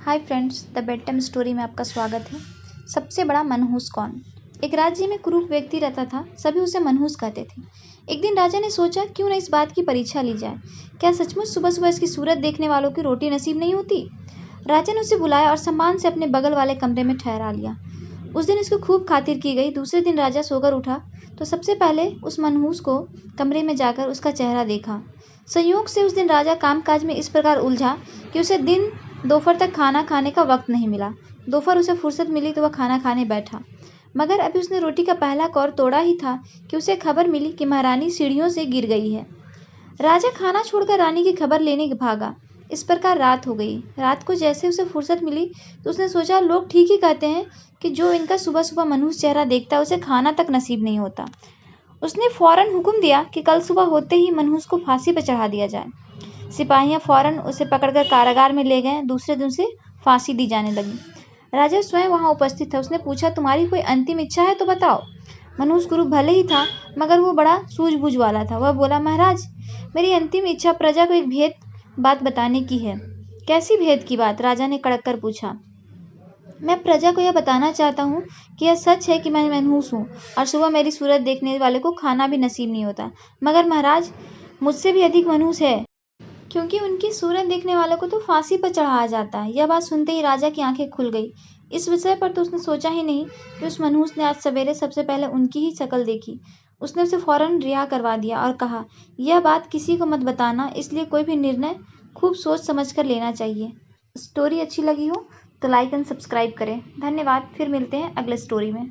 Hi friends, the bed time story में आपका स्वागत है। सबसे बड़ा मनहूस कौन। एक राज्य में कुरूप व्यक्ति रहता था। सभी उसे मनहूस कहते थे। एक दिन राजा ने सोचा, क्यों न इस बात की परीक्षा ली जाए। क्या सचमुच सुबह सुबह इसकी सूरत देखने वालों की रोटी नसीब नहीं होती। राजा ने उसे बुलाया और सम्मान से अपने बगल वाले कमरे में ठहरा लिया। उस दिन इसकी खूब खातिर की गई। दूसरे दिन राजा सोकर उठा तो सबसे पहले उस मनहूस को कमरे में जाकर उसका चेहरा देखा। संयोग से उस दिन राजा कामकाज में इस प्रकार उलझा कि उसे दिन दोपहर तक खाना खाने का वक्त नहीं मिला। दोपहर उसे फुर्सत मिली तो वह खाना खाने बैठा, मगर अभी उसने रोटी का पहला कौर तोड़ा ही था कि उसे खबर मिली कि महारानी सीढ़ियों से गिर गई है। राजा खाना छोड़कर रानी की खबर लेने भागा। इस प्रकार रात हो गई। रात को जैसे उसे फुर्सत मिली तो उसने सोचा, लोग ठीक ही कहते हैं कि जो इनका सुबह सुबह मनहूस चेहरा देखता है उसे खाना तक नसीब नहीं होता। उसने फौरन हुक्म दिया कि कल सुबह होते ही मनहूस को फांसी पर चढ़ा दिया जाए। सिपाहियां फौरन उसे पकड़कर कारागार में ले गए। दूसरे दिन उसे फांसी दी जाने लगी। राजा स्वयं वहां उपस्थित था। उसने पूछा, तुम्हारी कोई अंतिम इच्छा है तो बताओ। मनहूस गुरु भले ही था मगर वो बड़ा सूझबूझ वाला था। वह बोला, महाराज, मेरी अंतिम इच्छा प्रजा को एक भेद बात बताने की है। कैसी भेद की बात। राजा ने कड़क कर पूछा। मैं प्रजा को यह बताना चाहता हूँ कि यह सच है कि मैं मनहूस हूँ और सुबह मेरी सूरत देखने वाले को खाना भी नसीब नहीं होता, मगर महाराज मुझसे भी अधिक मनहूस है, क्योंकि उनकी सूरत देखने वालों को तो फांसी पर चढ़ाया जाता है। यह बात सुनते ही राजा की आंखें खुल गई। इस विषय पर तो उसने सोचा ही नहीं कि उस मनहूस ने आज सवेरे सबसे पहले उनकी ही शक्ल देखी। उसने उसे फौरन रिहा करवा दिया और कहा, यह बात किसी को मत बताना, इसलिए कोई भी निर्णय खूब सोच समझ कर लेना चाहिए। स्टोरी अच्छी लगी हो तो लाइक एंड सब्सक्राइब करें। धन्यवाद। फिर मिलते हैं अगले स्टोरी में।